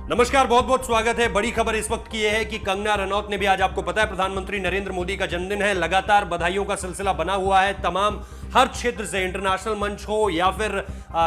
नमस्कार, बहुत बहुत स्वागत है। बड़ी खबर इस वक्त की यह है कि कंगना रनौत ने भी, आज आपको पता है प्रधानमंत्री नरेंद्र मोदी का जन्मदिन है, लगातार बधाइयों का सिलसिला बना हुआ है। तमाम हर क्षेत्र से, इंटरनेशनल मंच हो या फिर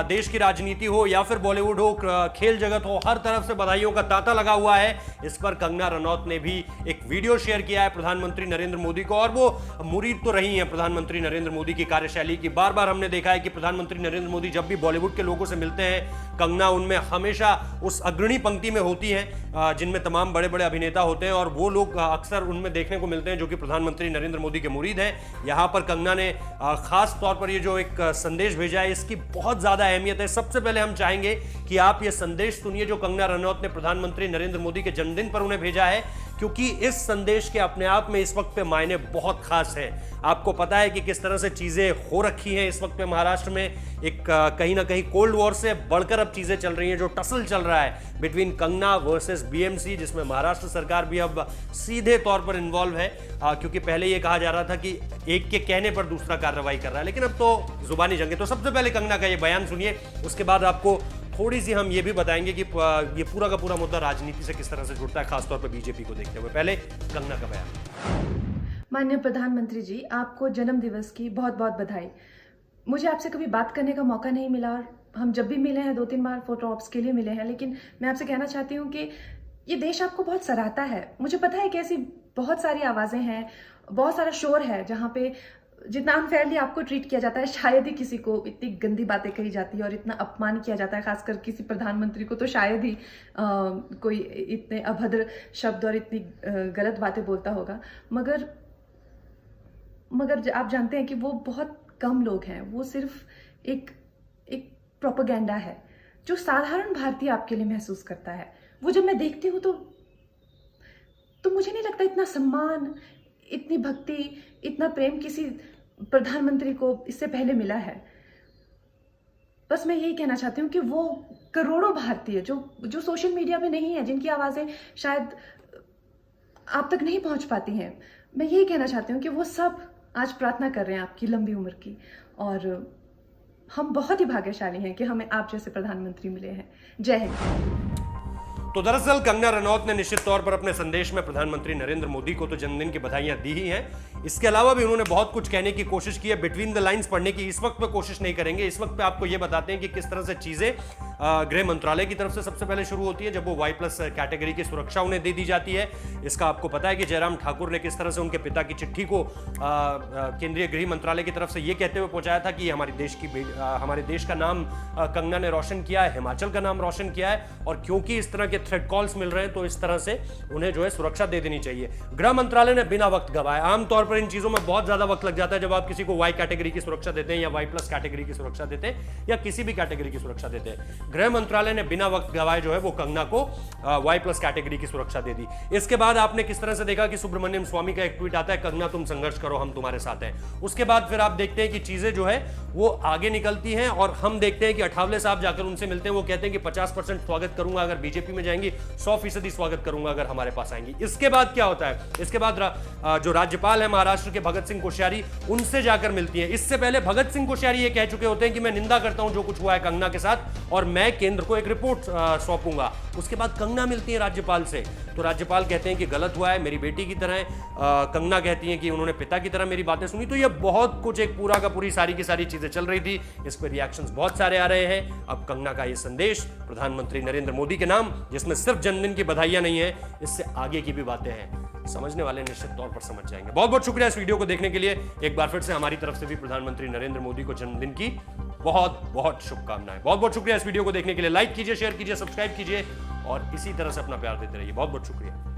देश की राजनीति हो या फिर बॉलीवुड हो, खेल जगत हो, हर तरफ से बधाइयों का तांता लगा हुआ है। इस पर कंगना रनौत ने भी एक वीडियो शेयर किया है प्रधानमंत्री नरेंद्र मोदी को, और वो मुरीद तो रही हैं प्रधानमंत्री नरेंद्र मोदी की कार्यशैली की। बार बार हमने देखा है कि प्रधानमंत्री नरेंद्र मोदी जब भी बॉलीवुड के लोगों से मिलते हैं, कंगना उनमें हमेशा उस अग्रणी पंक्ति में होती हैं जिनमें तमाम बड़े बड़े अभिनेता होते हैं, और वो लोग अक्सर उनमें देखने को मिलते हैं जो कि प्रधानमंत्री नरेंद्र मोदी के मुरीद हैं। यहां पर कंगना ने खास तौर पर ये जो एक संदेश भेजा है, इसकी बहुत ज्यादा अहमियत है। सबसे पहले हम चाहेंगे कि आप ये संदेश सुनिए जो कंगना रनौत ने प्रधानमंत्री नरेंद्र मोदी के जन्मदिन पर उन्हें भेजा है, क्योंकि इस संदेश के अपने आप में इस वक्त पे मायने बहुत खास हैं। आपको पता है कि किस तरह से चीजें हो रखी हैं इस वक्त पे महाराष्ट्र में। एक कहीं ना कहीं कोल्ड वॉर से बढ़कर अब चीजें चल रही हैं, जो टसल चल रहा है बिटवीन कंगना वर्सेस बीएमसी, जिसमें महाराष्ट्र सरकार भी अब सीधे तौर पर इन्वॉल्व है, क्योंकि पहले ये कहा जा रहा था कि एक के कहने पर दूसरा कार्रवाई कर रहा है, लेकिन अब तो जुबानी जंग है। तो सबसे पहले कंगना का ये बयान सुनिए, उसके बाद आपको थोड़ी सी हम ये भी बताएंगे कि ये पूरा का पूरा मुद्दा राजनीति से किस तरह से जुड़ता है, खासतौर पर बीजेपी को देखते हुए। पहले कंगना का बयान। माननीय प्रधानमंत्री जी, आपको जन्म दिवस की बहुत बहुत बधाई। मुझे आपसे कभी बात करने का मौका नहीं मिला, और हम जब भी मिले हैं 2-3 बार फोटो ऑप्स के लिए मिले हैं, लेकिन मैं आपसे कहना चाहती हूँ कि ये देश आपको बहुत सराहता है। मुझे पता है कि ऐसी बहुत सारी आवाजें हैं, बहुत सारा शोर है जहाँ पे जितना अनफेयरली आपको ट्रीट किया जाता है, शायद ही किसी को इतनी गंदी बातें कही जाती है और इतना अपमान किया जाता है, खासकर किसी प्रधानमंत्री को तो शायद ही कोई इतने अभद्र शब्द और इतनी गलत बातें बोलता होगा। मगर आप जानते हैं कि वो बहुत कम लोग हैं, वो सिर्फ एक प्रोपेगेंडा है जो साधारण भारतीय आपके लिए महसूस करता है। वो जब मैं देखती हूँ तो मुझे नहीं लगता इतना सम्मान, इतनी भक्ति, इतना प्रेम किसी प्रधानमंत्री को इससे पहले मिला है। बस मैं यही कहना चाहती हूँ कि वो करोड़ों भारतीय जो सोशल मीडिया पे नहीं है, जिनकी आवाजें शायद आप तक नहीं पहुंच पाती हैं, मैं यही कहना चाहती हूँ कि वो सब आज प्रार्थना कर रहे हैं आपकी लंबी उम्र की, और हम बहुत ही भाग्यशाली हैं कि हमें आप जैसे प्रधानमंत्री मिले हैं। जय हिंद। तो दरअसल कंगना रनौत ने निश्चित तौर पर अपने संदेश में प्रधानमंत्री नरेंद्र मोदी को तो जन्मदिन की बधाइयां दी ही हैं, इसके अलावा भी उन्होंने बहुत कुछ कहने की कोशिश की है। बिटवीन द लाइंस पढ़ने की इस वक्त पे कोशिश नहीं करेंगे। इस वक्त पे आपको ये बताते हैं कि किस तरह से चीजें गृह मंत्रालय की तरफ से सबसे पहले शुरू होती है, जब वो Y+ कैटेगरी की सुरक्षा उन्हें दे दी जाती है। इसका आपको पता है कि जयराम ठाकुर ने किस तरह से उनके पिता की चिट्ठी को केंद्रीय गृह मंत्रालय की तरफ से ये कहते हुए पहुंचाया था कि हमारे देश का नाम कंगना ने रोशन किया है, हिमाचल का नाम रोशन किया है, और क्योंकि इस तरह के थ्रेट कॉल्स मिल रहे हैं तो इस तरह से उन्हें जो है सुरक्षा दे देनी चाहिए। गृह मंत्रालय ने बिना वक्त गवाए, आमतौर पर इन चीजों में बहुत ज्यादा वक्त लग जाता है जब आप किसी को Y कैटेगरी की सुरक्षा देते हैं या Y+ कैटेगरी की सुरक्षा देते हैं या किसी भी कैटेगरी की सुरक्षा देते हैं। गृह मंत्रालय ने बिना वक्त गवाए जो है वो कंगना को Y+ कैटेगरी की सुरक्षा दे दी। इसके बाद आपने किस तरह से देखा कि सुब्रमण्यम स्वामी का एक ट्वीट आता है, कंगना तुम संघर्ष करो, हम तुम्हारे साथ हैं। उसके बाद फिर आप देखते हैं कि चीजें जो है वो आगे निकलती हैं, और हम देखते हैं कि अठावले साहब जाकर उनसे मिलते हैं। वो कहते हैं कि 50% स्वागत करूंगा अगर बीजेपी में जाएंगी, 100% स्वागत करूंगा अगर हमारे पास आएंगी। इसके बाद क्या होता है, इसके बाद जो राज्यपाल है महाराष्ट्र के भगत सिंह कोश्यारी, उनसे जाकर मिलती है। इससे पहले भगत सिंह कोश्यारी ये कह चुके होते हैं कि मैं निंदा करता हूं जो कुछ हुआ है कंगना के साथ, और मैं केंद्र को एक रिपोर्ट सौंपूंगा। उसके बाद कंगना मिलती है राज्यपाल से, तो राज्यपाल कहते हैं कि गलत हुआ है, मेरी बेटी की तरह है। कंगना कहती हैं कि उन्होंने पिता की तरह मेरी बातें सुनी। तो ये बहुत कुछ, एक पूरा का पूरी सारी की सारी चीजें चल रही थी। इस पर रिएक्शंस बहुत सारे आ रहे हैं। अब कंगना का ये संदेश प्रधानमंत्री नरेंद्र मोदी के नाम, जिसमें सिर्फ जन्मदिन की बधाइयां नहीं है, इससे आगे की भी बातें हैं, समझने वाले निश्चित तौर पर समझ जाएंगे। बहुत बहुत शुक्रिया इस वीडियो को देखने के लिए। एक बार फिर से हमारी तरफ से भी प्रधानमंत्री नरेंद्र मोदी को जन्मदिन की बहुत बहुत शुभकामनाएं। बहुत बहुत शुक्रिया इस वीडियो को देखने के लिए। लाइक कीजिए, शेयर कीजिए, सब्सक्राइब कीजिए, और इसी तरह से अपना प्यार देते रहिए। बहुत बहुत शुक्रिया।